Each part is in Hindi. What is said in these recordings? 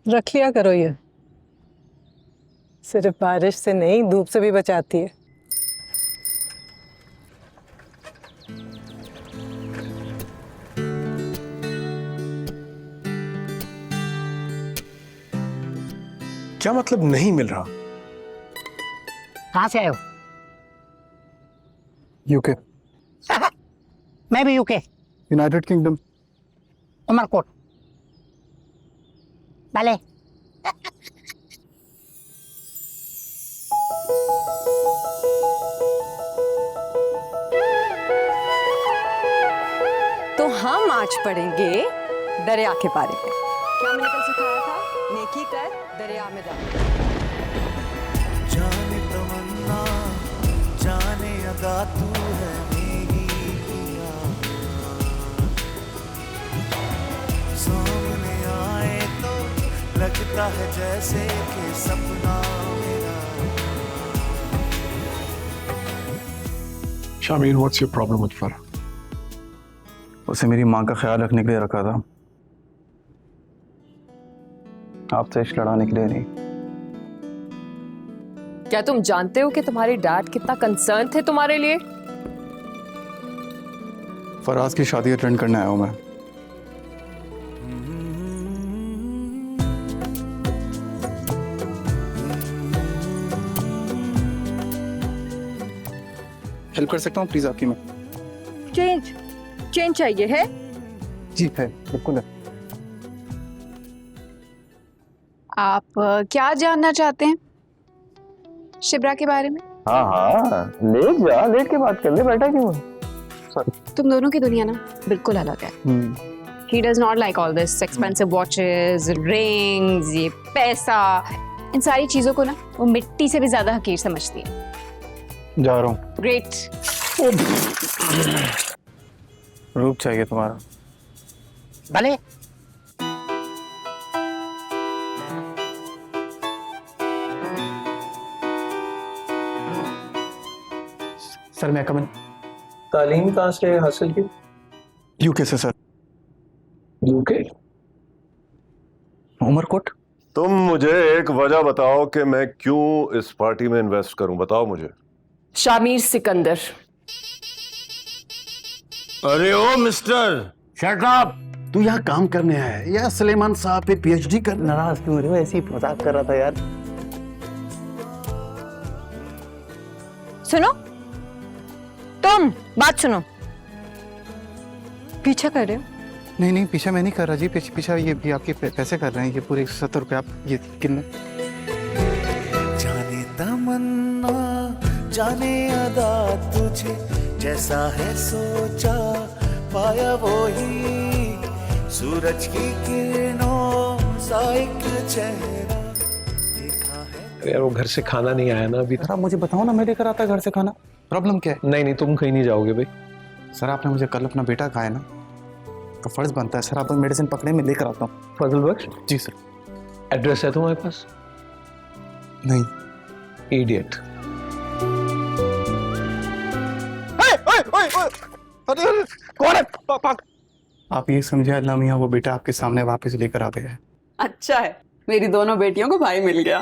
रख लिया करो ये, सिर्फ बारिश से नहीं धूप से भी बचाती है। क्या मतलब नहीं मिल रहा? कहाँ से आए हो? यूके। मैं भी यूके। United kingdom. उमरकोट। भले। तो हम आज पढ़ेंगे दरिया के बारे में। क्या मैंने कल सिखाया था? नेकी कर, दरिया में डाल। जाने तमन्ना, जाने अदा तू है मेरी पिया, सामने आए तो लगता है जैसे कि सपना मेरा। Shamir, what's your problem with Farah? उसे मेरी माँ का ख्याल रखने के लिए रखा था, आपसे इश्क लड़ाने के लिए नहीं। क्या तुम जानते हो कि तुम्हारे डैड कितना कंसर्न थे तुम्हारे लिए? फराज की शादी अटेंड करने आया हूँ मैं। हेल्प कर सकता हूँ प्लीज आपकी? मैं चेंज चाहिए है? जी है, बिल्कुल है। आप क्या जानना चाहते हैं शिब्रा के बारे में? हाँ हाँ, लेट जा, लेट के बात कर ले, बैठा क्यों? तुम दोनों की दुनिया ना बिल्कुल अलग है। He does not like all this expensive watches, rings, ये पैसा, इन सारी चीजों को ना वो मिट्टी से भी ज्यादा हकीर समझती है। जा रहा हूँ। ग्रेट। रूप चाहिए तुम्हारा? भले। सर मैं कमन। तालीम कहाँ से हासिल की? यूके से सर। यूके? उमरकोट। तुम मुझे एक वजह बताओ कि मैं क्यों इस पार्टी में इन्वेस्ट करूं, बताओ मुझे। शामीर सिकंदर। अरे ओ मिस्टर, शट अप। तू यहाँ काम करने आया है या सुलेमान साहब पे पीएचडी कर? नाराज क्यों हो रहे हो? ऐसे ही मजाक कर रहा था यार। सुनो, तुम बात सुनो। पीछा कर रहे हो? नहीं नहीं, पीछा मैं नहीं कर रहा जी। पीछा ये भी आपके पैसे कर रहे हैं, ये पूरे 170 रुपए। आप ये कितने? जाने तमन्ना, जाने अदा तुझे, जैसा है सोचा पाया वो ही, सूरज की किरणों सा एक चेहरा देखा है। यार वो घर से खाना नहीं आया ना अभी। सर आप मुझे बताओ ना, मैं लेकर आता घर से खाना। प्रॉब्लम क्या है? नहीं, तुम कहीं नहीं जाओगे भाई। सर आपने मुझे कल अपना बेटा कहा है ना, तो फर्ज बनता है सर आप मेडिसिन पकड़े, मैं लेकर आता हूँ। फजल बख्श? जी सर। एड्रेस है तुम्हारे पास? नहीं। इडियट। अरे कौन है? आप ये समझे अल्लाह मियां वो बेटा आपके सामने वापस लेकर आ गया है। अच्छा है, मेरी दोनों बेटियों को भाई मिल गया।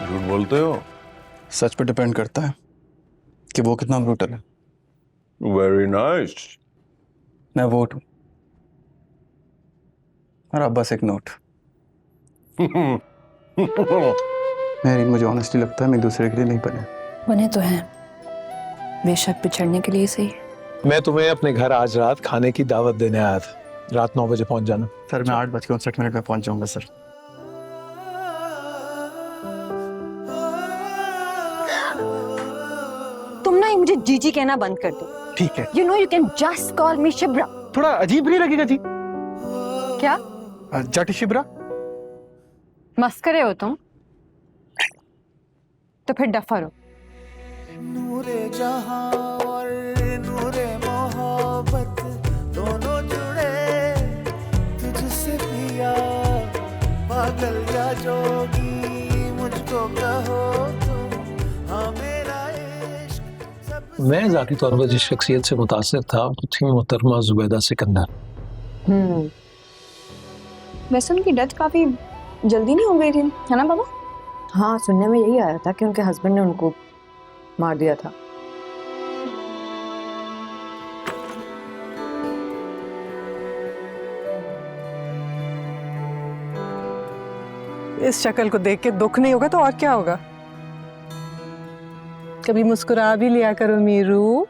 झूठ बोलते हो? सच पर डिपेंड करता है कि वो कितना ब्रूटल है। Very nice. मैं वोट हूँ और आप बस एक नोट। मेरी मुझे ऑनेस्टली लगता है मैं दूसरे के लिए नहीं बने। बने तो हैं, बेशक बिछड़ने के लिए सही। मैं तुम्हें अपने घर आज रात खाने की दावत देने आया था। रात 9 बजे पहुंच जाना। सर मैं 8:59 में पहुंच जाऊंगा सर। तुम ना ये मुझे जीजी कहना बंद कर दो। ठीक है। You know you can just call me Shibra. थोड़ा अजीब नहीं लगेगा जी? क्या जाटी शिब्रा? मस्करे हो तुम? तो फिर डफर हो। नूरे जहां और नूरे मोहब्बत दोनों जुड़े मैं ज़ाती तौर पर जिस शख्सियत से मुतासिर था वो थी मोहतरमा जुबैदा सिकंदर। वैसे उनकी डेथ काफी जल्दी नहीं हो गई थी, है ना बाबा? हाँ, सुनने में यही आया था कि उनके हस्बैंड ने उनको मार दिया था। इस शक्ल को देख के दुख नहीं होगा तो और क्या होगा? कभी मुस्कुरा भी लिया करो मीरू।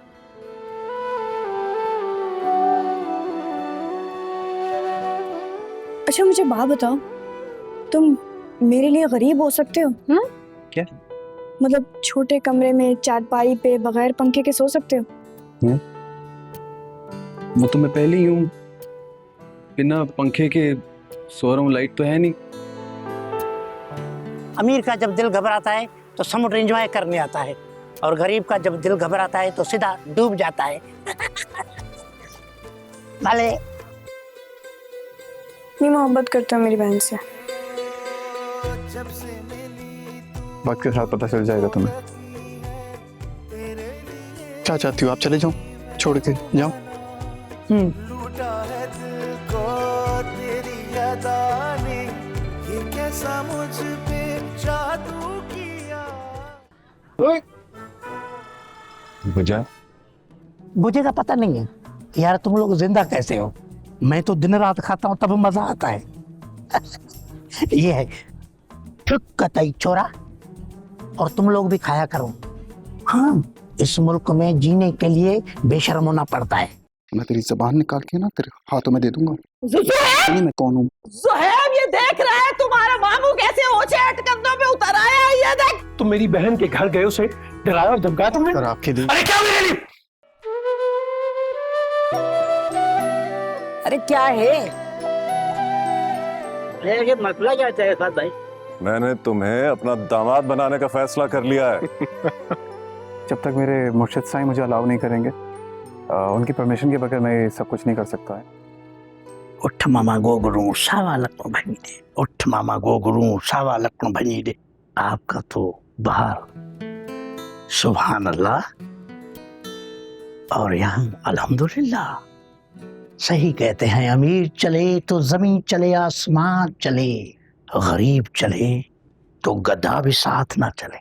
अच्छा मुझे बात बताओ, तुम मेरे लिए गरीब हो सकते हो? क्या? मतलब छोटे कमरे में चारपाई पे बगैर पंखे के सो सकते हो? वो तो मैं पहले ही हूँ, बिना पंखे के सो रहा हूँ, लाइट तो है नहीं। अमीर का जब दिल घबराता है तो समुद्र एंजॉय करने आता है, और गरीब का जब दिल घबराता है तो सीधा डूब जाता है। भले नहीं मोहब्बत करता हूँ मेरी बहन से। वक्त के साथ पता चल जाएगा तुम्हें। क्या चाहती हो आप? चले जाओ, छोड़ के जाओ। लूटा है दिल को तेरी अदा ने, ये कैसा मुझ पे जादू किया। वजह मुझे का पता नहीं है यार, तुम लोग जिंदा कैसे हो? मैं तो दिन रात खाता हूँ तब मजा आता है। ये है चुप कतई छोरा, और तुम लोग भी खाया करो। हाँ, इस मुल्क में जीने के लिए बेशर्म होना पड़ता है। मैं तेरी जबान निकाल के ना तेरे हाथों में दे दूंगा। मैं कौन हूँ? सुहेब, ये देख रहा है तुम्हारा मामू कैसे ओछे कंधों पे उतर आया है, ये देख। तुम मेरी बहन के घर गए, उसे डराया और धमकाया तुमने? सर आपके लिए। अरे क्या मेरे लिए? अरे क्या है ये मसला? क्या चाहिए साथ भाई? मैंने तुम्हें अपना दामाद बनाने का फैसला कर लिया है। जब तक मेरे मुर्शिद साईं मुझे अलाउ नहीं करेंगे, उनकी परमिशन के बगैर मैं ये सब कुछ नहीं कर सकता है। उठ मामा गोगरू सावा लकड़ों भनी दे, उठ मामा गोगरू सावा लकड़ों भनी दे। आपका तो बाहर सुभान अल्लाह और यहाँ अल्हम्दुलिल्लाह। सही कहते हैं, अमीर चले तो जमीन चले, आसमान चले, गरीब चले तो गधा भी साथ ना चले।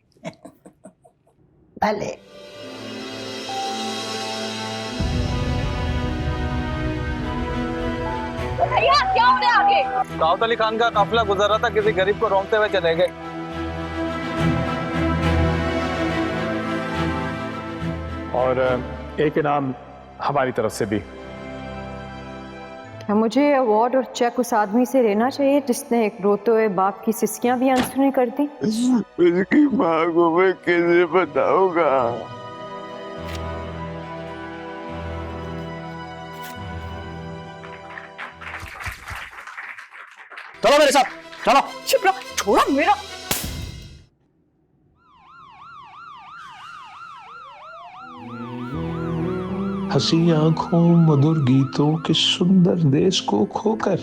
पहले क्या हो रहा है आगे? दाऊद अली खान का काफिला गुजर रहा था, किसी गरीब को रोंगते हुए चले गए। और एक इनाम हमारी तरफ से भी। मुझे अवार्ड और चेक उस आदमी से लेना चाहिए जिसने एक रोते हुए बाप की सिसकियां भी अनसुनी कर दी। उसकी माँ को मैं कैसे बताऊंगा? चलो मेरे साथ, चलो। चुप रहो, छोड़ो मेरा। हंसी आंखों मधुर गीतों के सुंदर देश को खोकर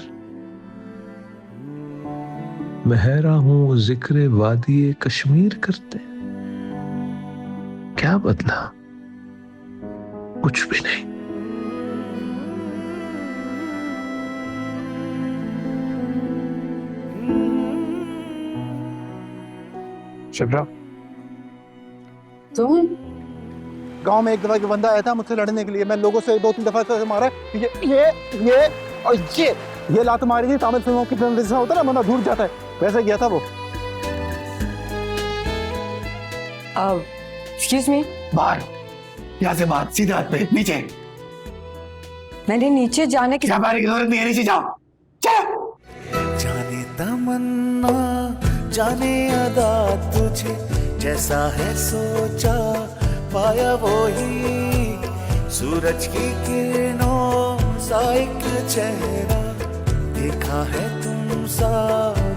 महरा हूं जिक्र वादिये कश्मीर करते। क्या बदला? कुछ भी नहीं। शिप्रा, तुम गांव में एक दफा के बंदा आया था मुझसे लड़ने के लिए। मैं लोगों से 2-3 दफा से मारा। ये और ये लात मारी थी। तामिल फिल्मों की फिल्म जैसा होता है ना, बंदा दूर जाता है, वैसे गया था वो। एक्सक्यूज मी, बाहर, यहाँ से बाहर, सीधे हाथ पे नीचे। मैंने नीचे जाने की हमारी जरूरत नहीं है, नीचे जाओ, चलो। जाने तमन्ना जाने अदा, तुझे जैसा है सोचा पाया वो ही। सूरज की किरणों सा एक चेहरा देखा है तुम सा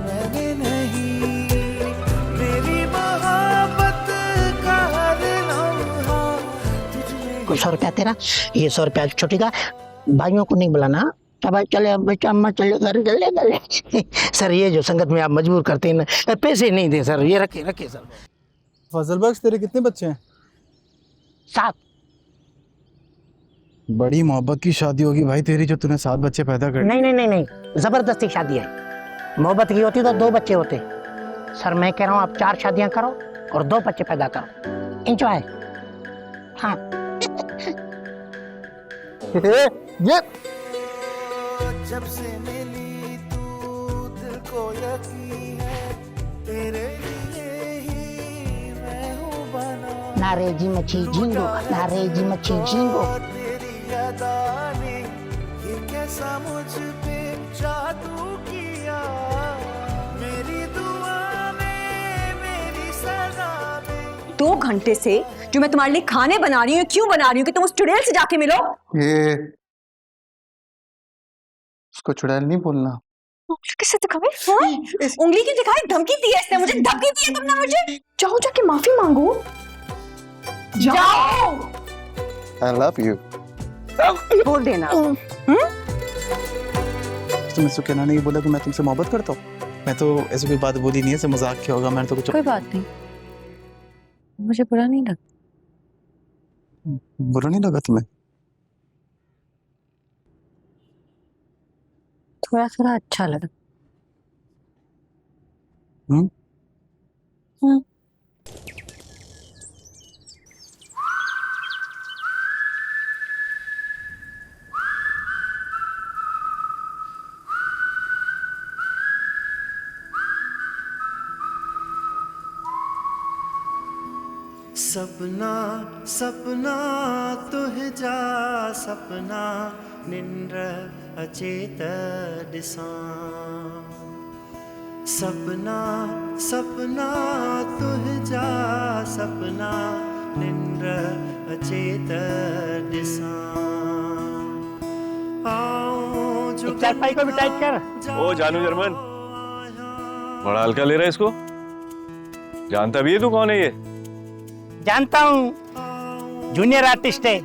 मैंने नहीं। मेरी मोहब्बत का हर लम्हा तुझमें। 100 रुपया तेरा, ये 100 रुपया छोटी का। भाइयों को नहीं बुलाना। क्या भाई, चले बेटा, अम्मा चले घर, चले। सर ये जो संगत में आप मजबूर करते हैं ना, पैसे नहीं दे सर। ये रखिए सर। फजल बख्श, तेरे कितने बच्चे हैं? 7। बड़ी मोहब्बत की शादी होगी भाई तेरी, जो तूने 7 बच्चे पैदा कर। नहीं नहीं नहीं नहीं, जबरदस्ती शादी है। मोहब्बत की होती तो 2 बच्चे होते। सर मैं कह रहा हूँ आप 4 शादियां करो और 2 बच्चे पैदा करो। एंजॉय। हाँ ये जब से मिली तू दिल को यकीन है तेरे लिए ही मैं हूँ बना। नारेजी मच्छी झींगो, नारेजी मच्छी झींगो। तेरी अदा ने ये कैसा मुझ पे जादू किया, मेरी दुआ में मेरी सजा में। 2 घंटे से जो मैं तुम्हारे लिए खाने बना रही हूँ, क्यों बना रही हूँ कि तुम उस चुड़ैल से जाके मिलो। ये उसको चुड़ैल नहीं बोलना। किससे दिखावे? हाँ? उंगली की दिखाई, धमकी दी है इसने मुझे, धमकी दी है तुमने मुझे। जाओ जाके माफी मांगो। जाओ I love you। बोल देना। तुमने तो कहना नहीं बोला कि मैं तुमसे मोहब्बत करता हूँ। मैं तो ऐसी कोई बात बोली नहीं है, मजाक क्या होगा। मैंने तो कुछ कोई बात नहीं, मुझे बुरा नहीं लगा। बुरा नहीं लगा तुम्हें? थोड़ा थोड़ा अच्छा लगा। सपना सपना तुह जा सपना निंद्र अचेत दिसा। सपना सपना तुह जा सपना निंद्र अचेत दिसा। आओ जो चारपाई को भी टाइट कर। ओ जानू जर्मन, बड़ा हल्का ले रहा है इसको। जानता भी है तू कौन है ये? जानता हूँ, जूनियर आर्टिस्ट है।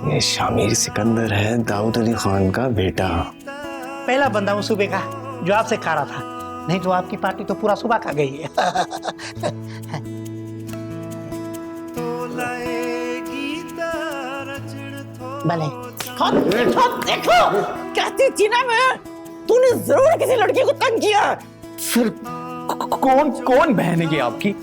ये शामिर सिकंदर है, दाऊद अली खान का बेटा। पहला बंदा हूँ सूबे का जो आपसे खा रहा था, नहीं तो आपकी पार्टी तो पूरा सुबह खा गई है। भले देखो कहती थी ना मैं, तूने जरूर किसी लड़की को तंग किया। फिर कौन कौन बहन है ये आपकी?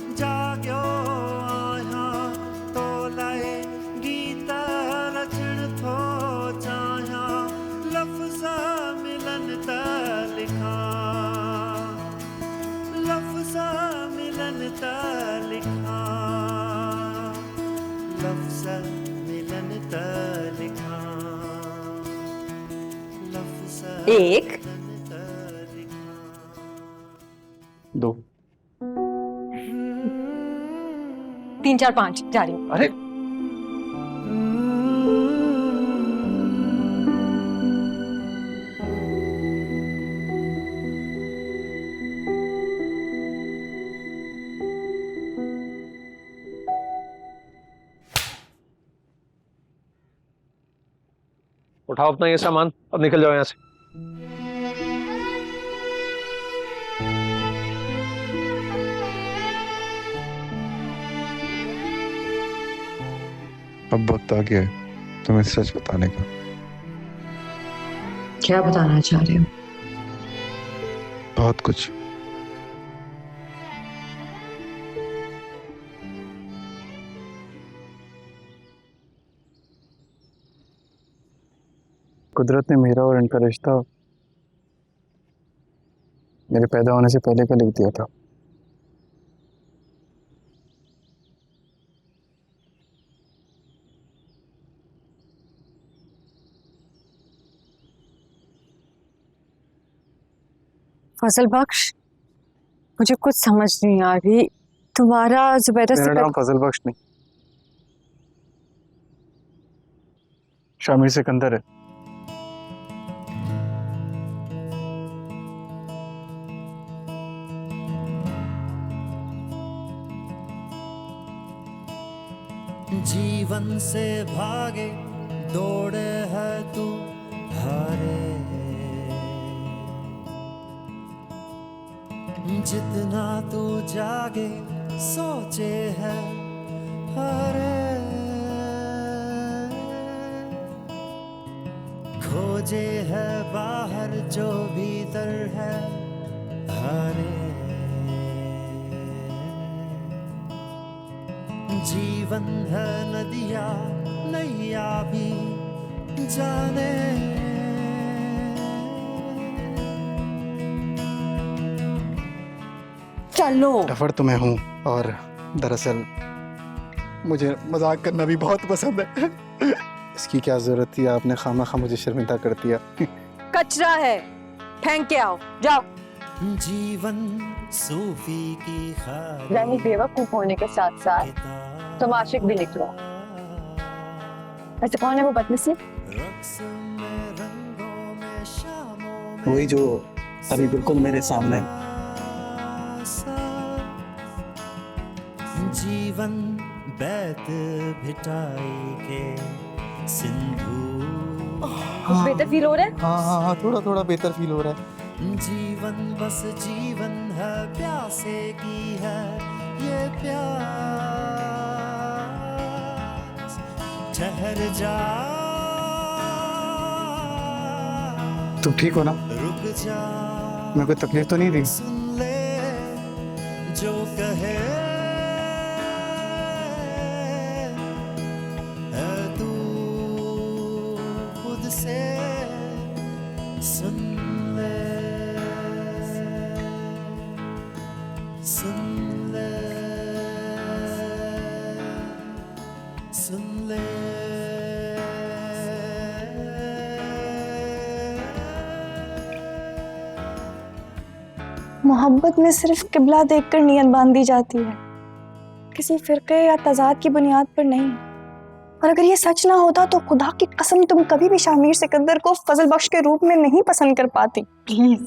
एक 2 3 4 5 जा रही हूँ। अरे उठाओ अपना ये सामान और निकल जाओ यहाँ से। अब वक्त आ गया है तुम्हें सच बताने का। क्या बताना चाह रहे हो? बहुत कुछ। कुदरत ने मेरा और इनका रिश्ता मेरे पैदा होने से पहले का लिख दिया था। फजल बख्श, मुझे कुछ समझ नहीं आ रही। तुम्हारा जुबैदा से मेरा नाम फजल बख्श नहीं, शामिर सिकंदर है। जीवन से भागे दौड़े है तू हारे, जितना तू जागे सोचे है हरे। खोजे है बाहर जो भीतर है हारे। जीवन है नदिया नैया भी जाने। चलो डफर तो मैं हूँ और दरअसल मुझे मजाक करना भी बहुत पसंद है। इसकी क्या जरूरत थी, आपने खामा मुझे शर्मिंदा कर दिया। कचरा है, फेंक के आओ, जाओ। जीवन सूफी की खारी यानी बेवकूफ होने के साथ साथ तुम आशिक भी निकलो। ऐसे कौन है वो बदनसीब? वही जो अभी बिल्कुल मेरे सामने। जीवन बैत भिटाई के सिंधु। कुछ बेहतर फील हो रहा है? हाँ, थोड़ा बेहतर फील हो रहा है। जीवन बस जीवन है, प्यासे की है ये प्यास। ठहर जा तुम ठीक हो ना? रुक जा, मैं कोई तकलीफ तो नहीं दी? सुन ले जो कहे है तू खुद से सुन ले, सुन ले, सुन ले। मोहब्बत में सिर्फ किबला देखकर नियत बांधी जाती है, किसी फिरके या तजाद की बुनियाद पर नहीं। और अगर ये सच ना होता तो खुदा की कसम तुम कभी भी शामिर सिकंदर को फजल बख्श के रूप में नहीं पसंद कर पाती। प्लीज।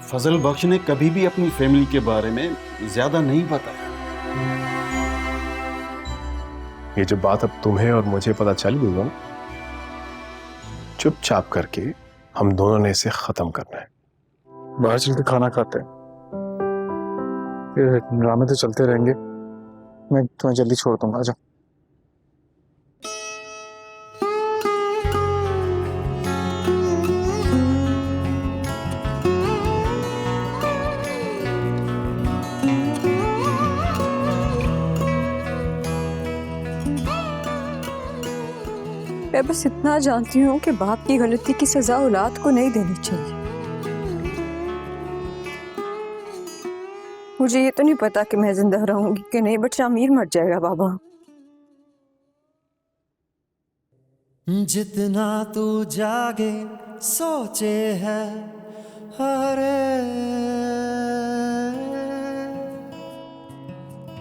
फजल बख्श ने कभी भी अपनी फैमिली के बारे में ज्यादा नहीं बताया। ये जो बात अब तुम्हें और मुझे पता चल गई ना, चुपचाप करके हम दोनों ने इसे खत्म करना है। बाहर चल के खाना खाते हैं, फिर ड्रामे तो चलते रहेंगे। मैं तुम्हें जल्दी छोड़ दूंगा, आजा। मैं बस इतना जानती हूँ कि बाप की गलती की सजा औलाद को नहीं देनी चाहिए। मुझे ये तो नहीं पता कि मैं जिंदा रहूंगी कि नहीं, बट शामिर मर जाएगा बाबा। जितना तू जागे सोचे है हरे,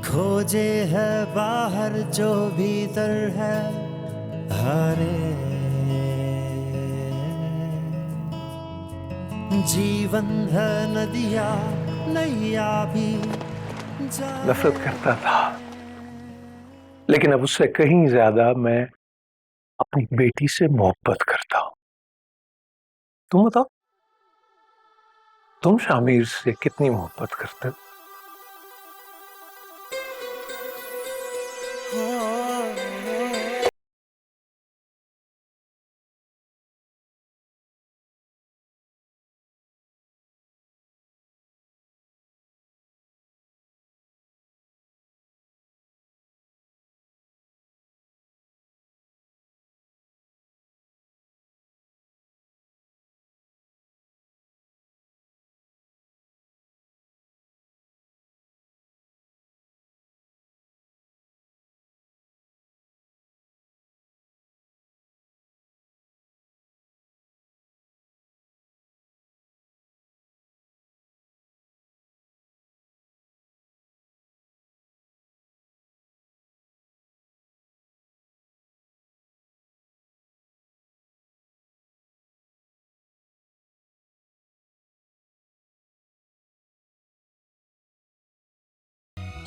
खोजे है बाहर जो भीतर है हरे। जीवन है नदिया नैया भी नफरत करता था, लेकिन अब उससे कहीं ज्यादा मैं अपनी बेटी से मोहब्बत करता हूं। तुम बताओ, तुम शामिर से कितनी मोहब्बत करते हो?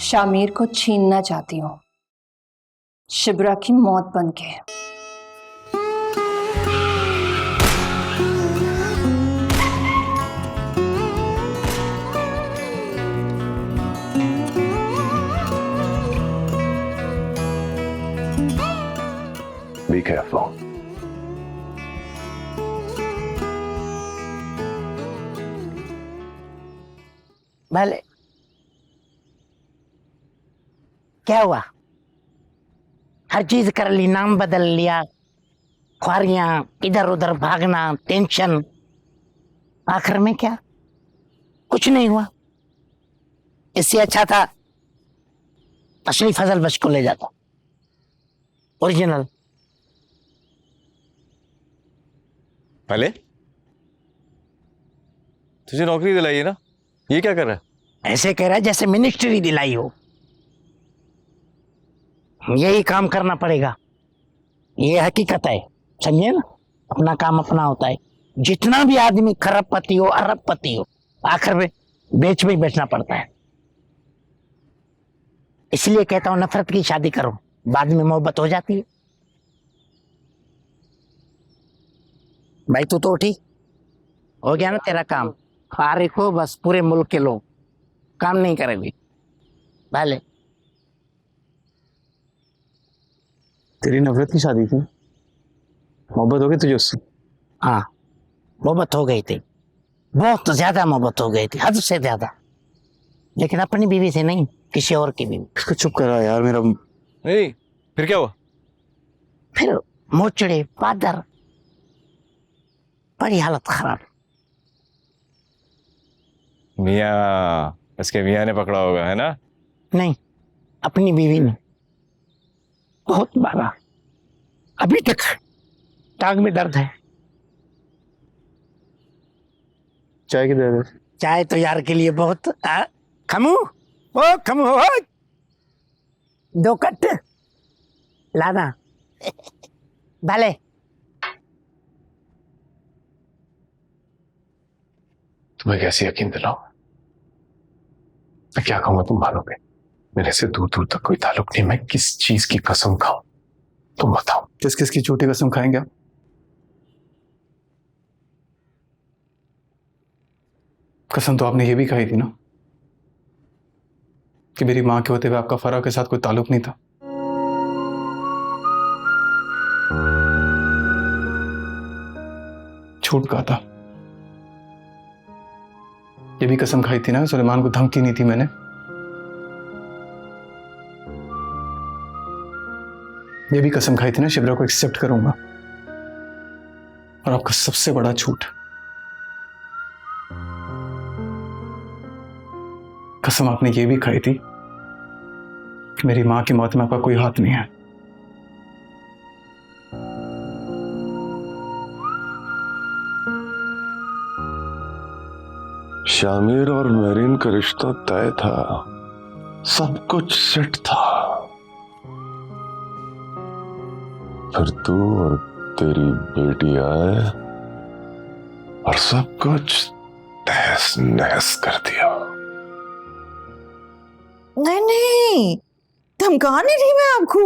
शामिर को छीनना चाहती हूँ, शिब्रा की मौत बनके। Be careful. भले क्या हुआ? हर चीज कर ली, नाम बदल लिया, ख्वारियां, इधर उधर भागना, टेंशन, आखिर में क्या? कुछ नहीं हुआ। इससे अच्छा था असली फजल बच को ले जाता, ओरिजिनल। भले तुझे नौकरी दिलाई है ना, ये क्या कर रहा है? ऐसे कह रहा है जैसे मिनिस्ट्री दिलाई हो। यही काम करना पड़ेगा, ये हकीकत है, समझे ना? अपना काम अपना होता है। जितना भी आदमी खरबपति हो, अरबपति हो, आखिर में बेच में बेचना पड़ता है। इसलिए कहता हूं नफरत की शादी करो, बाद में मोहब्बत हो जाती है। भाई तू तो उठी, हो गया ना तेरा काम। फारिग हो बस, पूरे मुल्क के लोग काम नहीं करेंगे। भले तेरी नफरत की शादी थी, मोहब्बत हो गई तुझे उससे? हाँ, मोहब्बत हो गई थी, बहुत ज्यादा मोहब्बत हो गई थी, हद से ज्यादा। लेकिन अपनी बीवी से नहीं, किसी और की बीवी। इसको चुप करा यार मेरा। नहीं, फिर क्या हुआ? फिर मोचड़े, पादर, बड़ी हालत खराब। मियाँ, इसके मियाँ ने पकड़ा होगा, है ना? नहीं, अपनी बीवी ने बहुत मारा, अभी तक टांग में दर्द है। चाय की दे दे। चाय तो यार के लिए बहुत। खमू, ओ खमू, ओ 2 कट लाना। भले तुम्हें कैसे यकीन दिलाऊं? मैं क्या कहूंगा तुम मानोगे? मेरे से दूर दूर तक कोई ताल्लुक नहीं। मैं किस चीज की कसम खाऊं, तुम बताओ। किस किस की झूठी कसम खाएंगे आप? कसम तो आपने ये भी खाई थी ना कि मेरी मां के होते हुए आपका फराह के साथ कोई ताल्लुक नहीं था। झूठ कहा था। ये भी कसम खाई थी ना, सुलेमान को धमकी नहीं थी मैंने। ये भी कसम खाई थी ना, शिबरा को एक्सेप्ट करूंगा। और आपका सबसे बड़ा झूठ, कसम आपने ये भी खाई थी कि मेरी मां की मौत में आपका कोई हाथ नहीं है। शामिर और मेरीन का रिश्ता तय था, सब कुछ सेट था। फिर तू और तेरी बेटी आए और सब कुछ तहस नहस कर दिया। नहीं नहीं, धमका नहीं रही मैं आपको।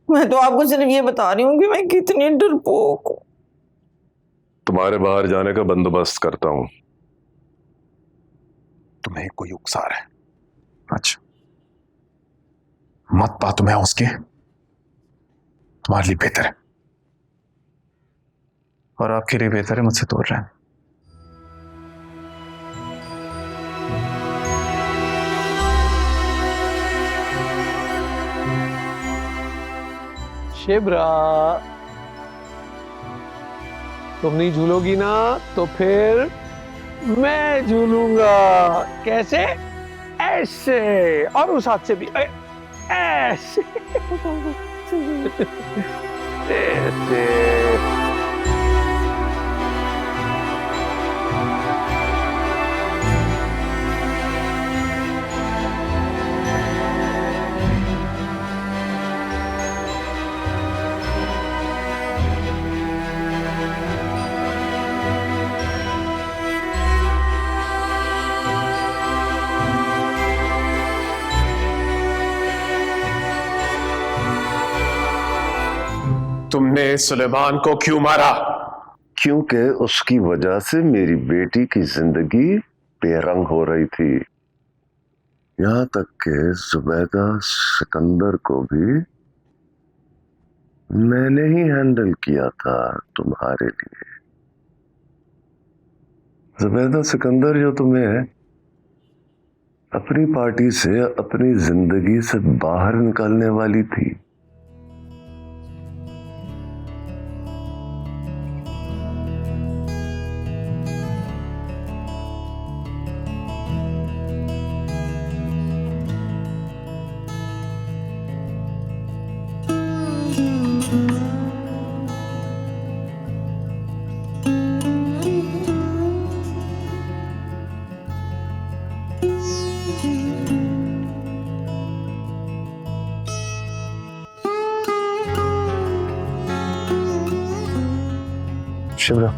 मैं तो आपको सिर्फ ये बता रही हूँ कि मैं कितनी डरपोक हूँ। तुम्हारे बाहर जाने का बंदोबस्त करता हूँ। तुम्हें कोई उकसा रहा है? अच्छा, मत पा तुम्हें उसके, तुम्हारे लिए बेहतर है। और आपके लिए बेहतर है मुझसे तोड़ रहे हैं। शिब्रा, तुम नहीं झूलोगी ना तो फिर मैं झूलूंगा। कैसे? ऐसे, और उस हाथ से भी ऐसे। ऐसे। तुमने सुलेमान को क्यों मारा? क्योंकि उसकी वजह से मेरी बेटी की जिंदगी बेरंग हो रही थी। यहां तक कि जुबैदा सिकंदर को भी मैंने ही हैंडल किया था तुम्हारे लिए। जुबैदा सिकंदर जो तुम्हें अपनी पार्टी से अपनी जिंदगी से बाहर निकालने वाली थी। शिवरा,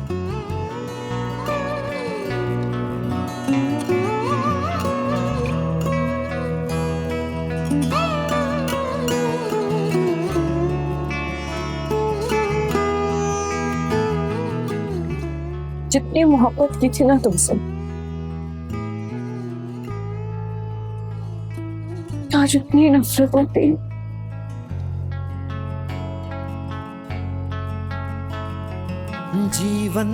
जितनी मोहब्बत की थी ना तुमसे, आज इतनी नफरत होती। जीवन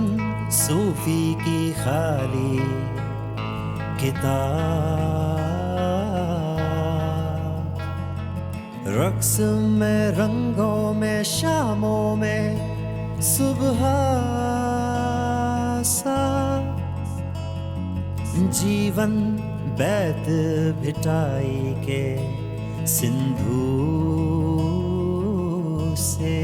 सूफी की खाली किताब, रक्स में रंगों में शामों में सुबह सा, जीवन बैत भिटाई के सिंधु से,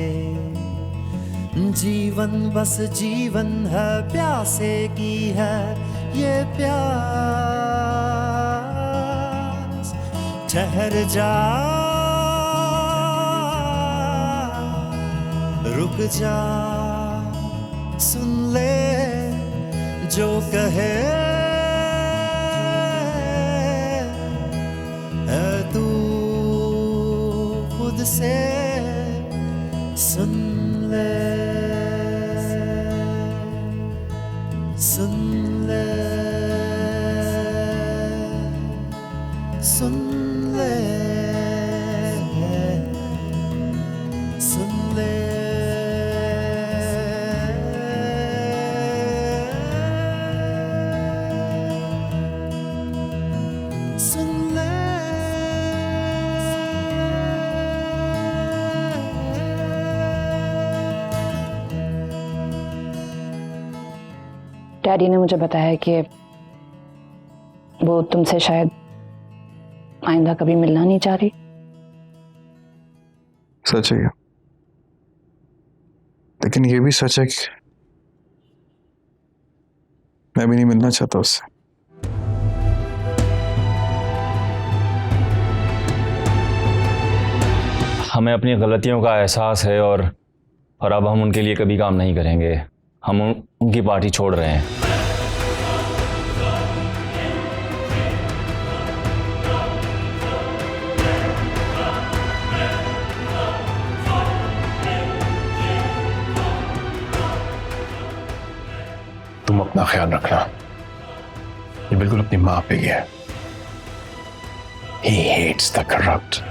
जीवन बस जीवन है, प्यासे की है ये प्यास। ठहर जा, रुक जा, सुन ले जो कहे है तू खुद से, सुन ले, सुन ले, सुन ले, सुन ले। डैडी ने मुझे बताया कि वो तुमसे शायद आइंदा कभी मिलना नहीं चाह रही। सच है, लेकिन ये भी सच है कि मैं भी नहीं मिलना चाहता उससे। हमें अपनी गलतियों का एहसास है और अब हम उनके लिए कभी काम नहीं करेंगे। हम उनकी पार्टी छोड़ रहे हैं। तुम अपना ख्याल रखना। ये बिल्कुल अपनी माँ पे ही है। He hates the corrupt.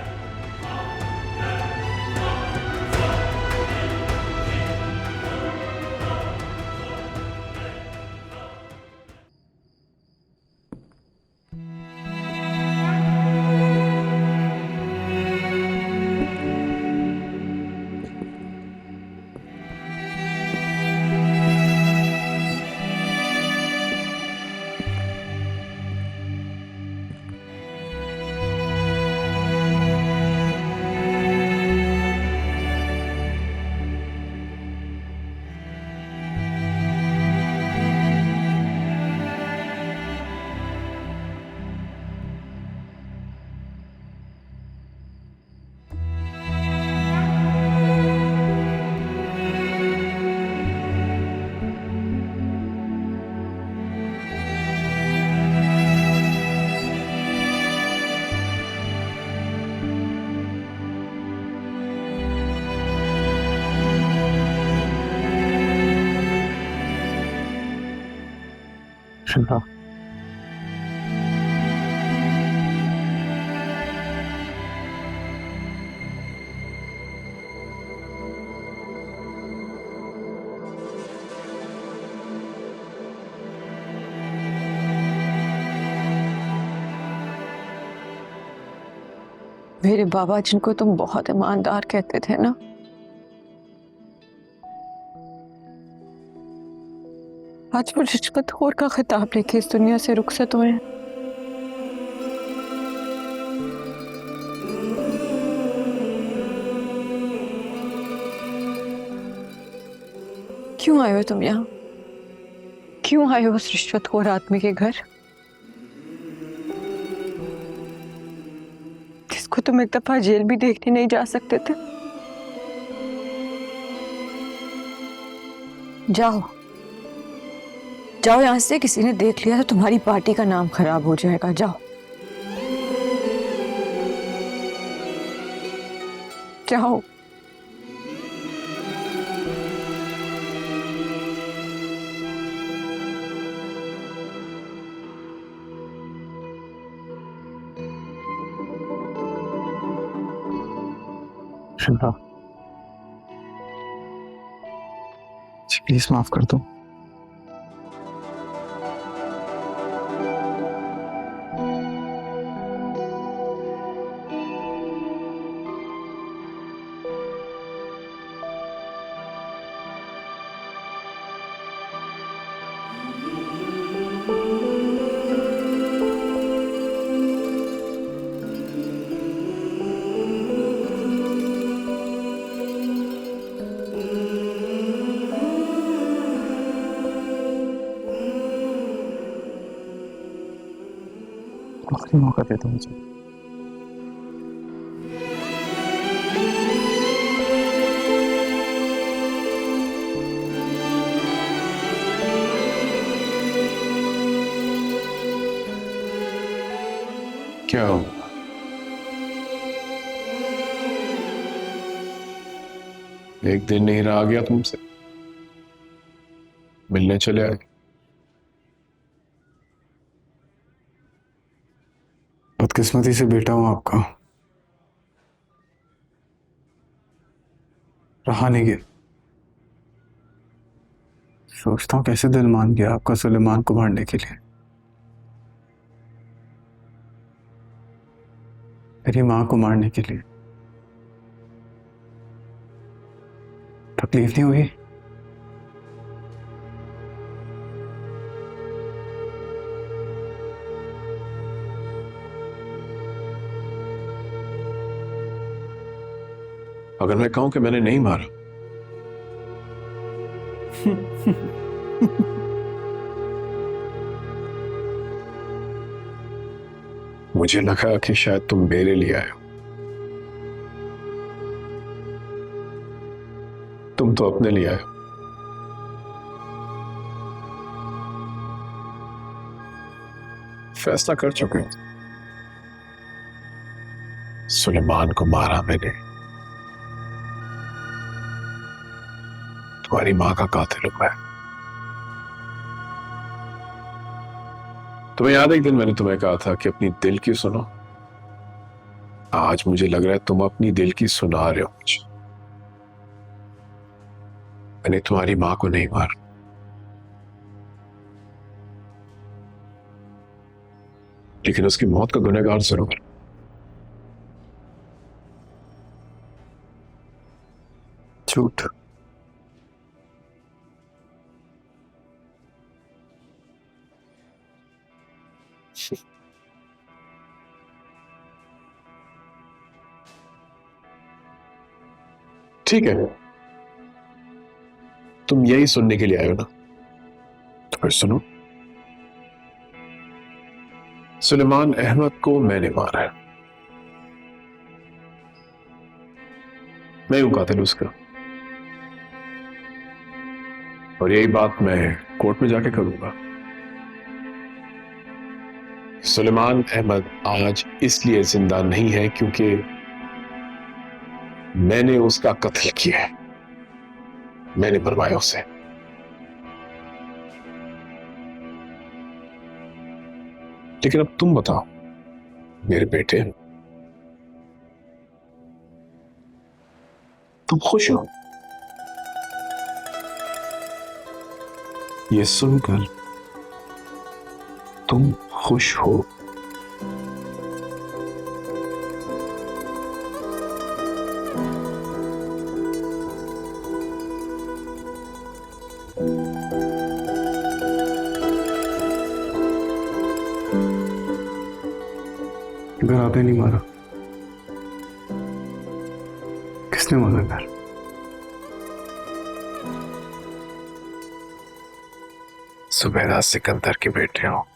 Shilpa, मेरे बाबा जिनको तुम बहुत ईमानदार कहते थे ना, आज वो रिश्वतखोर का खिताब लेके इस दुनिया से रुखसत हुए हैं। क्यों आए हो तुम यहाँ? क्यों आए हो उस रिश्वतखोर आदमी के घर जिसको तुम एक दफा जेल भी देखने नहीं जा सकते थे? जाओ जाओ यहां से, किसी ने देख लिया तो तुम्हारी पार्टी का नाम खराब हो जाएगा। जाओ जाओ। शिमला, प्लीज माफ कर दो। आखिरी मौका दे दो मुझे। क्या हुआ? एक दिन नहीं रहा गया तुमसे, मिलने चले आए। बदकिस्मती से बेटा हूं आपका, रहा नहीं गया। सोचता हूं कैसे दिल मान गया आपका सुलेमान को मारने के लिए। मेरी मां को मारने के लिए। तकलीफ नहीं हुई? अगर मैं कहूं कि मैंने नहीं मारा, मुझे लगा कि शायद तुम मेरे लिए आए हो। तुम तो अपने लिए आए हो। फैसला कर चुके हो। सुलेमान को मारा मैंने। तुम्हारी मां का कातिल हूं मैं। तुम्हें याद है एक दिन मैंने तुम्हें कहा था कि अपनी दिल की सुनो? आज मुझे लग रहा है तुम अपनी दिल की सुना रहे हो मुझे। मैंने तुम्हारी मां को नहीं मारा, लेकिन उसकी मौत का गुनहगार जरूर। झूठ। ठीक है, तुम यही सुनने के लिए आए हो ना, तो फिर सुनो। सुलेमान अहमद को मैंने मारा है। मैं हूं कातिल उसका, और यही बात मैं कोर्ट में जाके करूंगा। सुलेमान अहमद आज इसलिए जिंदा नहीं है क्योंकि मैंने उसका कत्ल किया है। मैंने मरवाया उसे। लेकिन अब तुम बताओ मेरे बेटे, तुम खुश हो? ये सुनकर तुम खुश हो? घर आपने नहीं मारा, किसने मारा घर? सुबेदा सिकंदर के बेटे हो,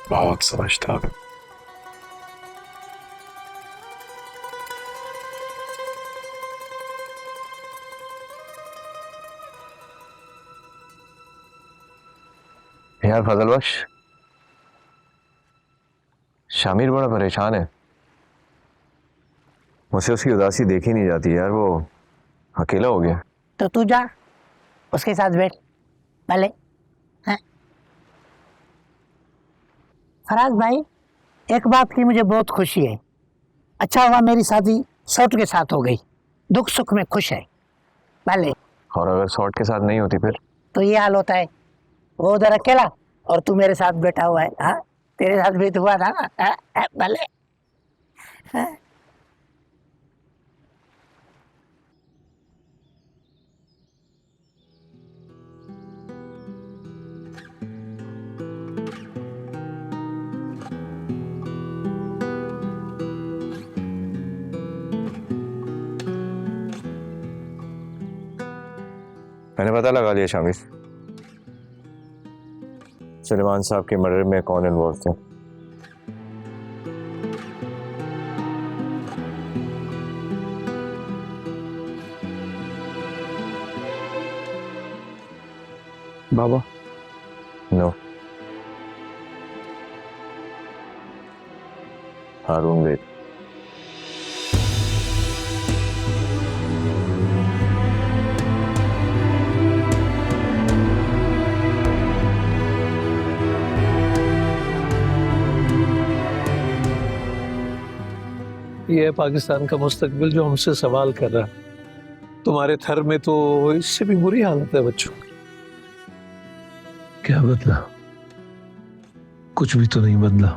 बहुत समझदार। यार फजल बख्श, शामिर बड़ा परेशान है। मुझसे उसकी उदासी देखी नहीं जाती यार, वो अकेला हो गया। तो तू जा उसके साथ बैठ भले। हैं? फराज भाई, एक बात की मुझे बहुत खुशी है। अच्छा हुआ मेरी शादी शॉर्ट के साथ हो गई, दुख सुख में खुश है भले। और अगर शॉर्ट के साथ नहीं होती फिर? तो ये हाल होता है, वो उधर अकेला और तू मेरे साथ बैठा हुआ है। हाँ, तेरे साथ भी तो हुआ था ना भले। हाँ? मैंने पता लगा लिया शामिर, सुलेमान साहब के मर्डर में कौन इन्वॉल्व थे। बाबा? नो, हारून बेग। ये है पाकिस्तान का मुस्तकबिल जो हमसे सवाल कर रहा है। तुम्हारे थर में तो इससे भी बुरी हालत है बच्चों की। क्या बदला? कुछ भी तो नहीं बदला।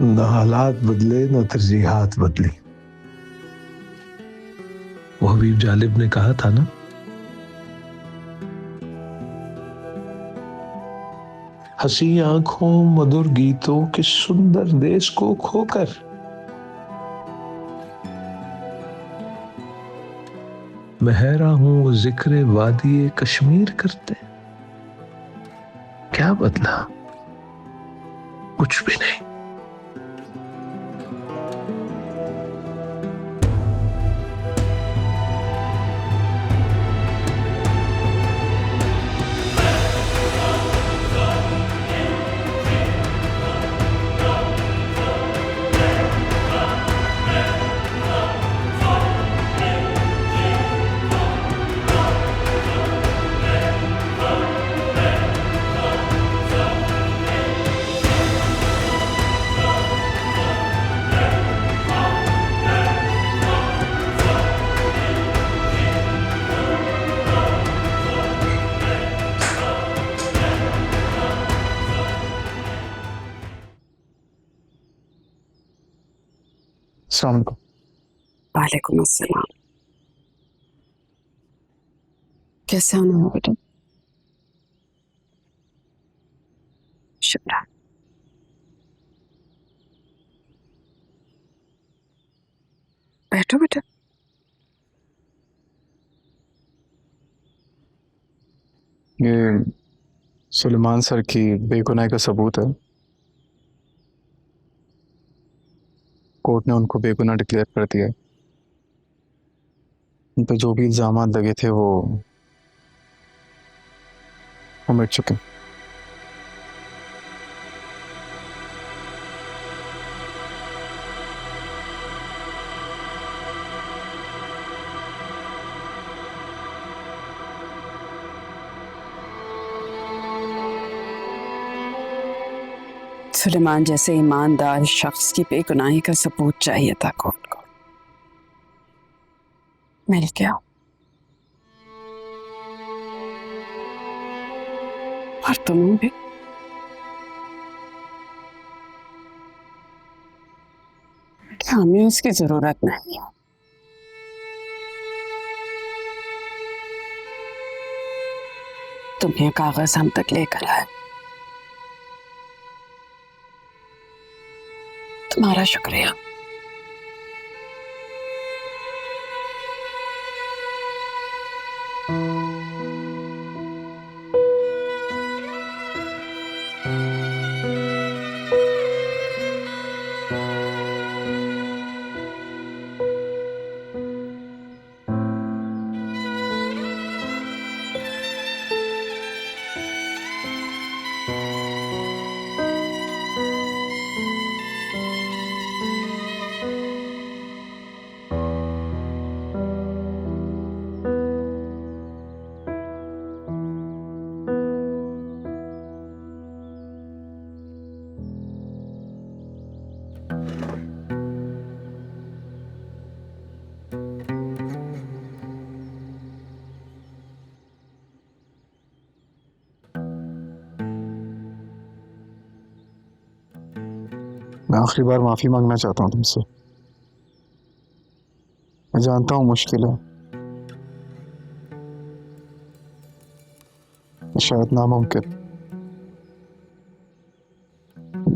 न हालात बदले न तरजीहात बदली। वो हबीब जालिब ने कहा था ना, हंसी आंखों मधुर गीतों के सुंदर देश को खोकर मैं हैरान हूं वो जिक्र वादी कश्मीर करते। क्या बदला? कुछ भी नहीं। वालेकुम अस्सलाम। कैसे आना हो बेटा? शुक्र। बैठो बेटा। ये सुलेमान सर की बेगुनाही का सबूत है। कोर्ट ने उनको बेगुनाह डिक्लेयर कर दिया। उन पर जो भी इल्जाम लगे थे वो मिट चुके। सुलेमान जैसे ईमानदार शख्स की बेगुनाही का सबूत चाहिए था कोर्ट को, मिल गया। और तुम भी हमें उसकी जरूरत नहीं है। तुम ये कागज हम तक लेकर आए, तुम्हारा शुक्रिया। मैं आखिरी बार माफी मांगना चाहता हूँ तुमसे। मैं जानता हूँ मुश्किल है, शायद नामुमकिन।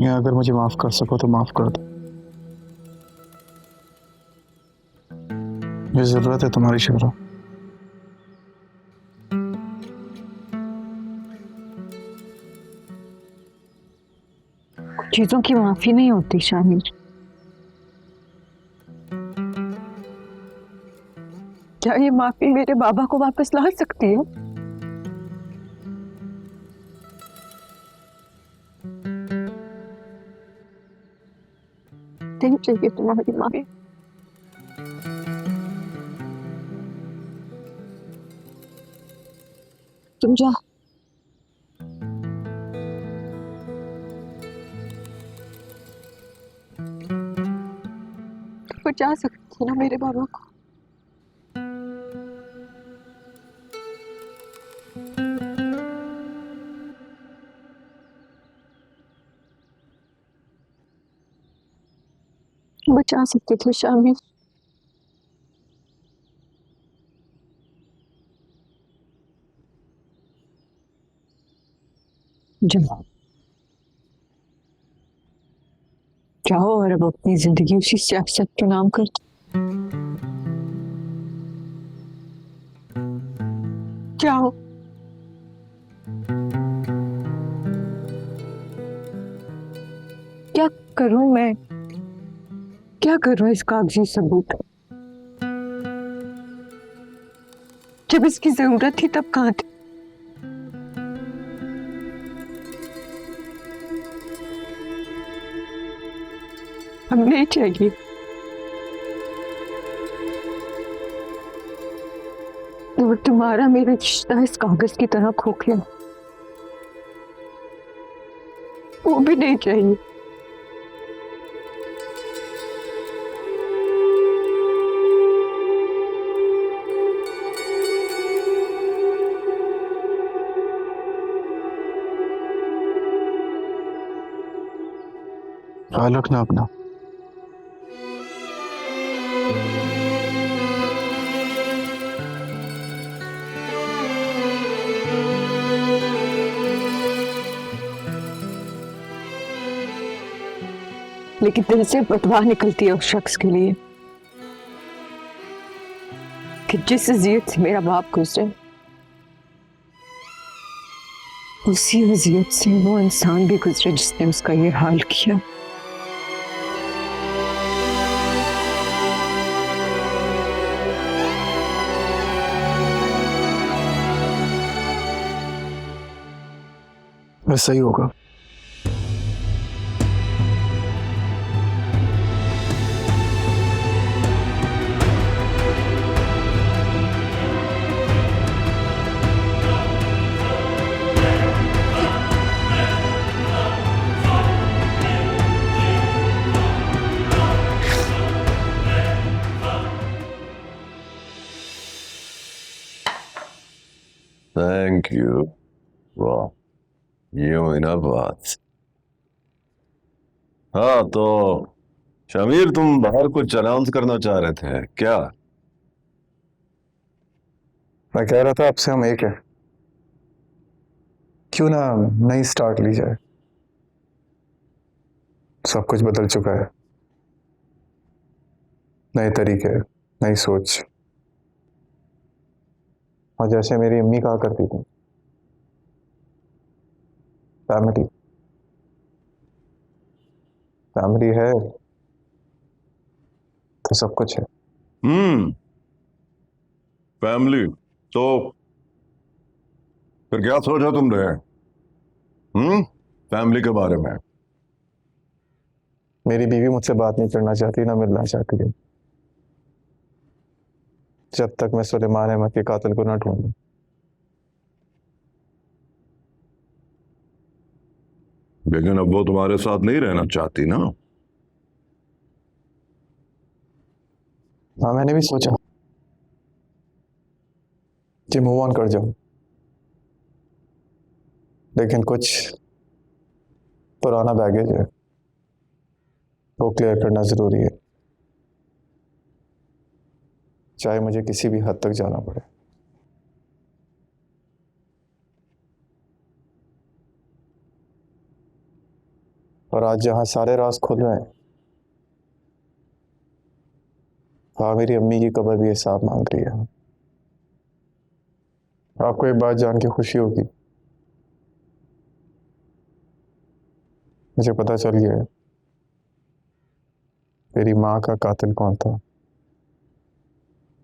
या अगर मुझे माफ कर सको तो माफ कर दो। मुझे जरूरत है तुम्हारी शबरा। चीजों की माफी नहीं होती शामिर। क्या ये माफी मेरे बाबा को वापस ला सकती है? नहीं चाहिए तुम्हारी माफी। तुम जा। बचा सकती है ना मेरे बाबा को। बचा सकते थे शामिर। जाओ जाओ और अब अपनी जिंदगी उसी सियासत के नाम कर। जाओ। क्या करूं मैं? क्या करूं इस कागजी सबूत? जब इसकी जरूरत थी तब कहाँ थी? हम नहीं चाहिए। और तुम्हारा मेरा रिश्ता इस कागज की तरह खोखला, वो भी नहीं चाहिए। ख्याल रखना अपना। लेकिन दिल से बदवा निकलती है उस शख्स के लिए कि जिस अजियत से मेरा बाप गुजरे, उसी अजियत से वो इंसान भी गुजरे जिसने उसका ये हाल किया। ऐसा ही होगा। Thank you. वाह, ये हुई ना बात। हाँ तो शमीर, तुम बाहर कुछ अनाउंस करना चाह रहे थे क्या? मैं कह रहा था आपसे हम एक है, क्यों ना नई स्टार्ट ली जाए। सब कुछ बदल चुका है, नए तरीके, नई सोच। और जैसे मेरी अम्मी कहा करती थी, फैमिली फैमिली है तो सब कुछ है। फैमिली तो फिर क्या सोचा तुमने फैमिली के बारे में? मेरी बीवी मुझसे बात नहीं करना चाहती, ना मिलना चाहती है, जब तक मैं सुलेमान अहमद के कातिल को ना ढूंढूं। लेकिन अब वो तुम्हारे साथ नहीं रहना चाहती ना? हाँ, मैंने भी सोचा कि मूव ऑन कर जाऊं, लेकिन कुछ पुराना बैगेज है, वो क्लियर करना जरूरी है, चाहे मुझे किसी भी हद तक जाना पड़े। और आज जहां सारे राज खुल रहे हैं, वहां मेरी अम्मी की कब्र भी हिसाब मांग रही है। आपको एक बात जान के खुशी होगी, मुझे पता चल गया है मेरी माँ का कातिल कौन था।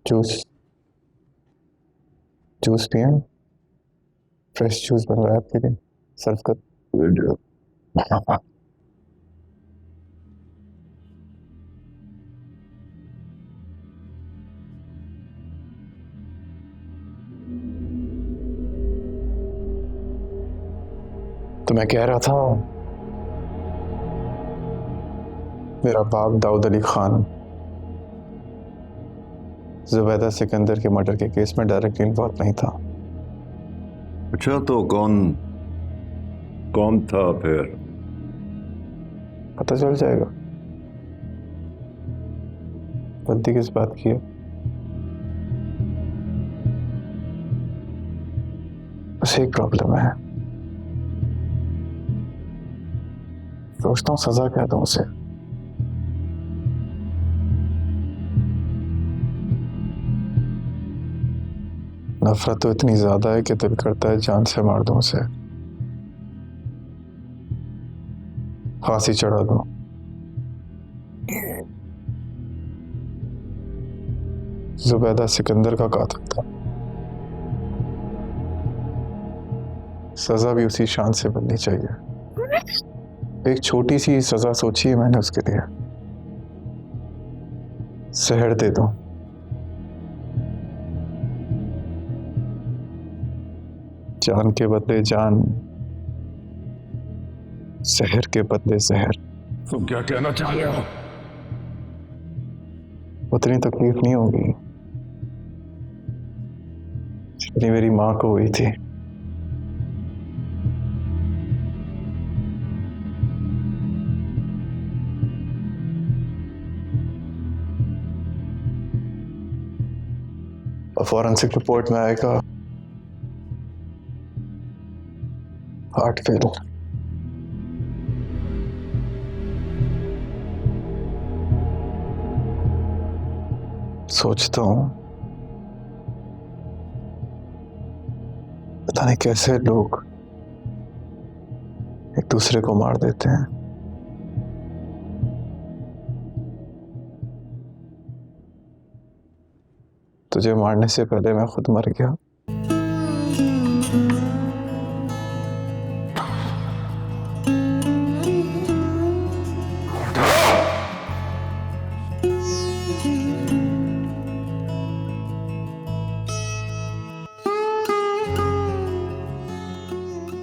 जूस पिए, फ्रेश जूस बन रहा है आपके लिए, सर्व कर। तो मैं कह रहा था, मेरा बाप दाऊद अली खान जुबैदा सिकंदर के मर्डर के केस में डायरेक्टली इन्वॉल्व नहीं था। अच्छा, तो कौन था फिर? पता चल जाएगा। गलती किस बात की है? बस एक प्रॉब्लम है, सोचता हूँ सजा क्या दूं उसे। नफरत तो इतनी ज्यादा है कि दिल करता है जान से मार दूं उसे, फांसी चढ़ा दूं। जुबैदा सिकंदर का कातिल था, सजा भी उसी शान से बननी चाहिए। एक छोटी सी सजा सोची है मैंने उसके लिए, जहर दे दूं। जान के बदले जान, जहर के बदले जहर। तुम क्या कहना चाह रहे हो? उतनी तकलीफ नहीं होगी जितनी मेरी माँ को हुई थी। फॉरेंसिक रिपोर्ट में आएगा हार्ट फेल। सोचता हूं पता नहीं कैसे लोग एक दूसरे को मार देते हैं। तुझे मारने से पहले मैं खुद मर गया।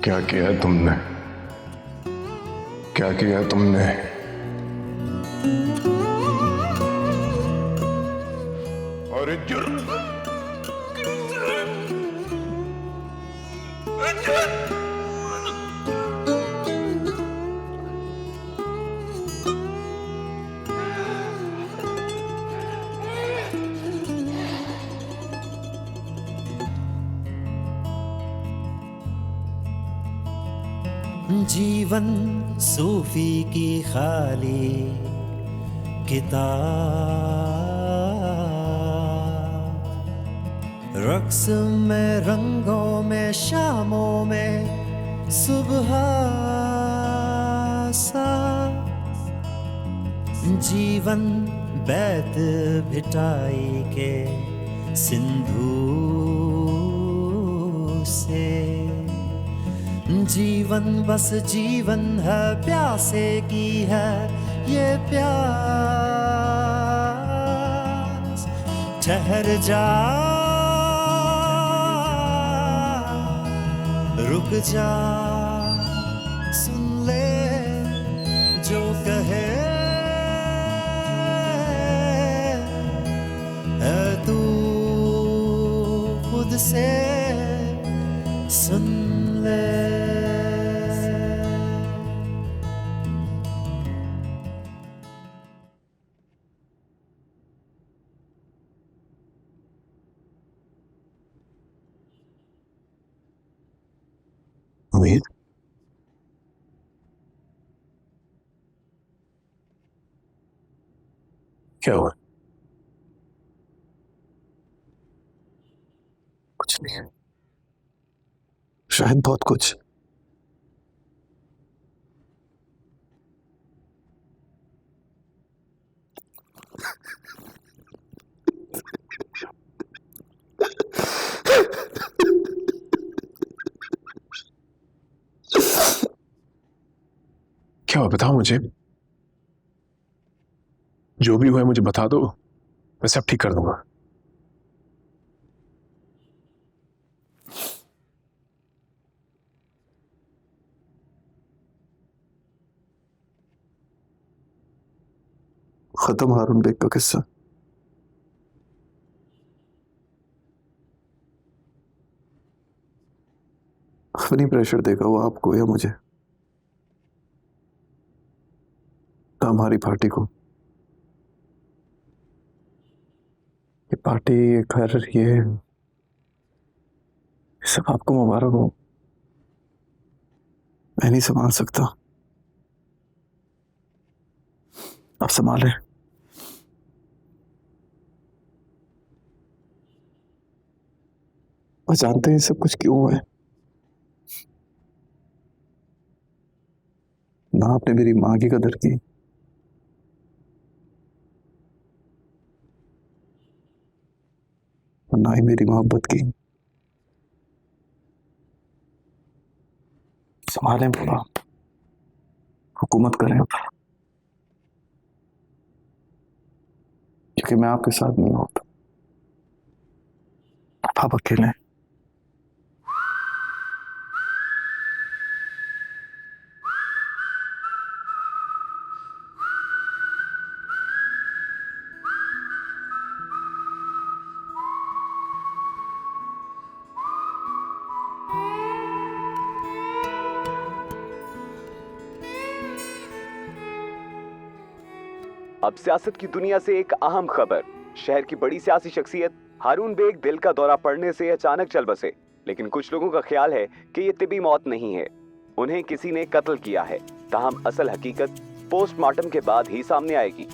क्या किया है तुमने? क्या किया है तुमने? और जुर्म जीवन सूफी की खाली किताब रक्स में, रंगों में, शामों में सुबह सा जीवन बैत भिटाई के सिंधु से। जीवन बस जीवन है, प्यासे की है ये प्यास। ठहर जा, रुक जा, सुन ले जो कहे है तू खुद से सुन ले। उम्मीद, क्या हुआ? कुछ नहीं है, शायद बहुत कुछ। क्या हुआ बताओ मुझे। जो भी हुआ है मुझे बता दो, मैं सब ठीक कर दूंगा। खत्म हारून बेग का किस्सा। अपनी प्रेशर देगा वो आपको या मुझे, हमारी पार्टी को। ये पार्टी, ये घर, ये सब आपको मुबारक हो। मैं नहीं संभाल सकता, आप संभालें। और जानते हैं सब कुछ क्यों हुआ है? ना आपने मेरी माँ की कदर की, ना ही मेरी मोहब्बत की। संभालें बाबा, हुकूमत करें, क्योंकि मैं आपके साथ नहीं होता। आप अकेले हैं। अब सियासत की दुनिया से एक अहम खबर। शहर की बड़ी सियासी शख्सियत हारून बेग दिल का दौरा पड़ने से अचानक चल बसे, लेकिन कुछ लोगों का ख्याल है कि ये तिबी मौत नहीं है, उन्हें किसी ने कत्ल किया है। ताहम असल हकीकत पोस्टमार्टम के बाद ही सामने आएगी।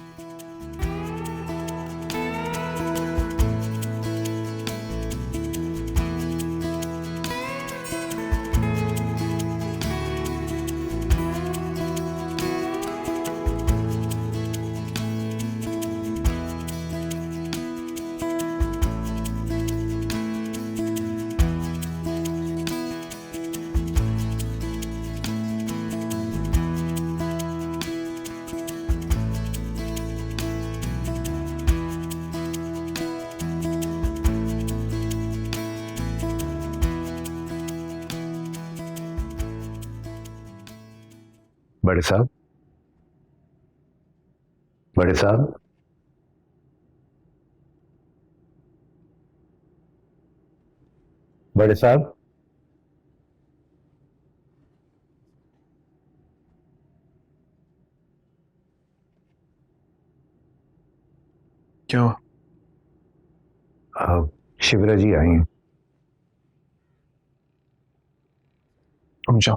बड़े साहब, बड़े साहब, बड़े साहब, क्या हुआ? शिवरा जी आई हैं। तुम जाओ।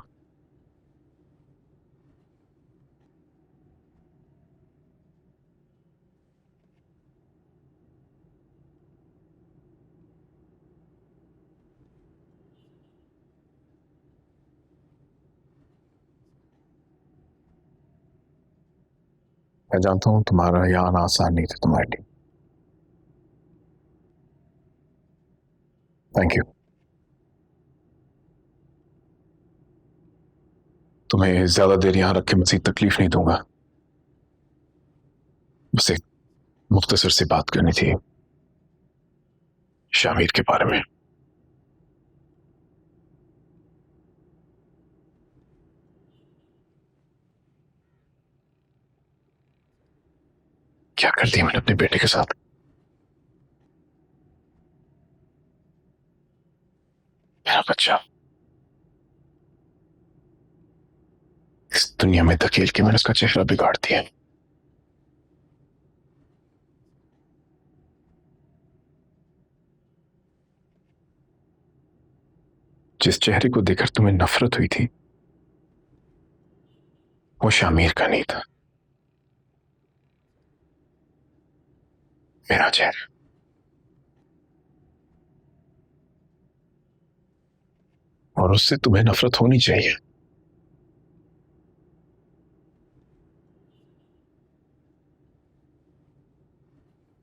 मैं जानता हूं तुम्हारा यहाँ आना आसान नहीं था तुम्हारे लिए। Thank you. तुम्हें ज्यादा देर यहां रख के मजीद तकलीफ नहीं दूंगा। बस एक मुख्तसर सी बात करनी थी शामिर के बारे में। क्या कर दिया मैंने अपने बेटे के साथ? मेरा बच्चा इस दुनिया में धकेल के मैंने उसका चेहरा बिगाड़ दिया। जिस चेहरे को देखकर तुम्हें नफरत हुई थी वो शामिर का नहीं था, मेरा चेहरा। और उससे तुम्हें नफरत होनी चाहिए।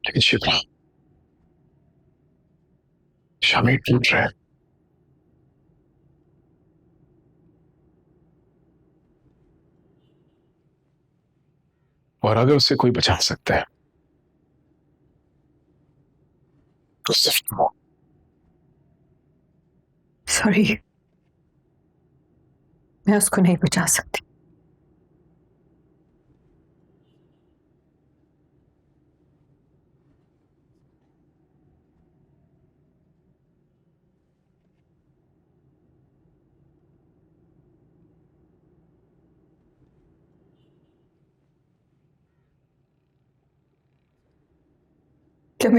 लेकिन शिप्रा, शामिर टूट रहा है। और अगर उससे कोई बचा सकता है तो सिर्फ तुम हो। सॉरी, मैं उसको नहीं बचा सकती। क्या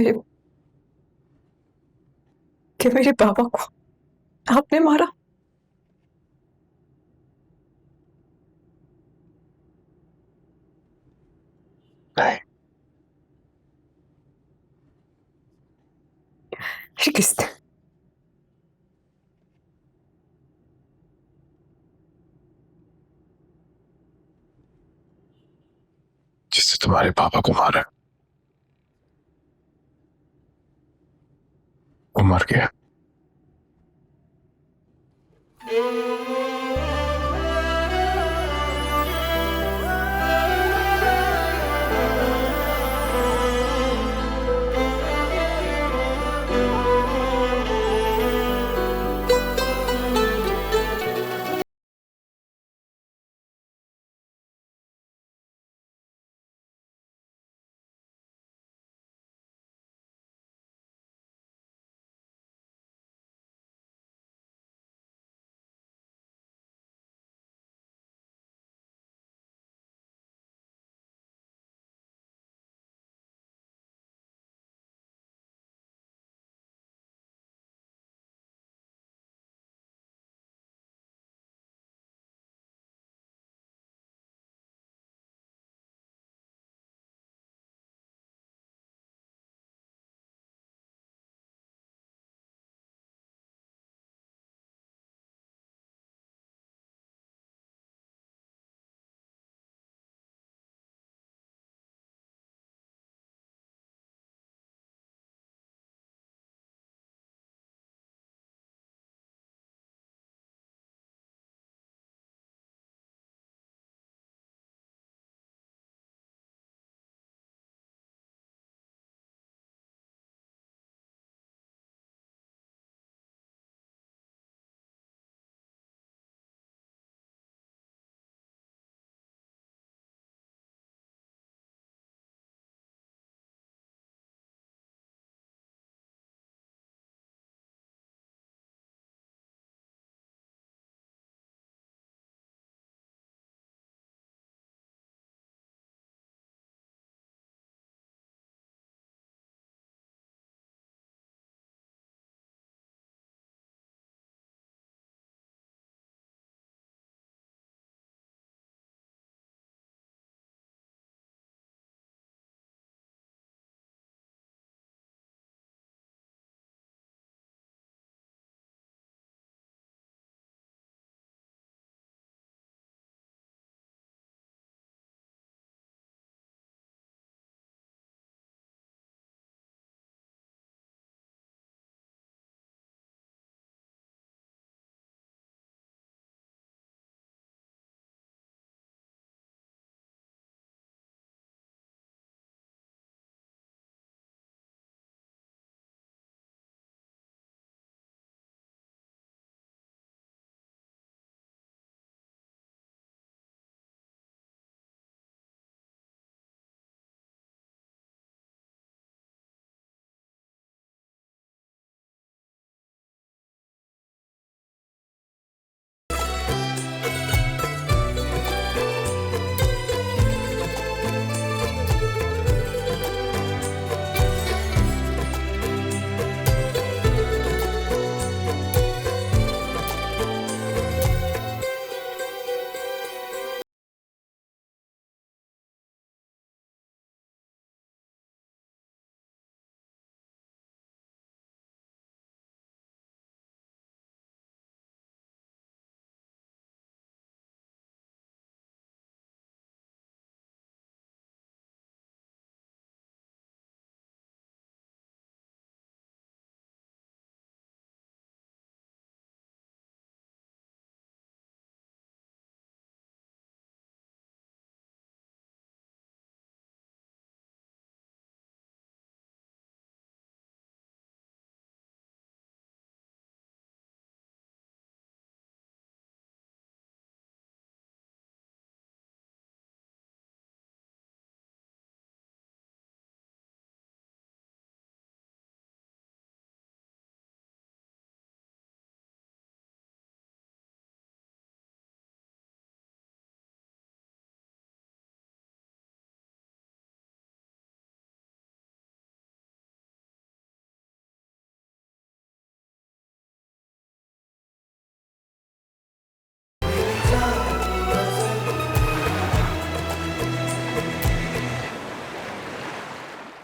मेरे बाबा को आपने मारा? नहीं। फिर किसने? जिससे तुम्हारे पापा को मारा वो मर गया।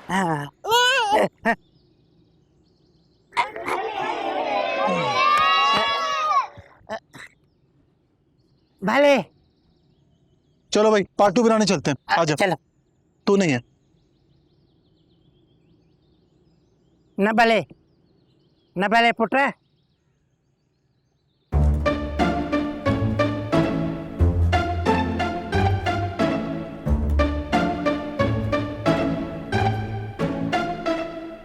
हाँ। भले चलो भाई पार्ट 2 बनाने चलते हैं, आजा। चलो। तू नहीं है न भले पुत्र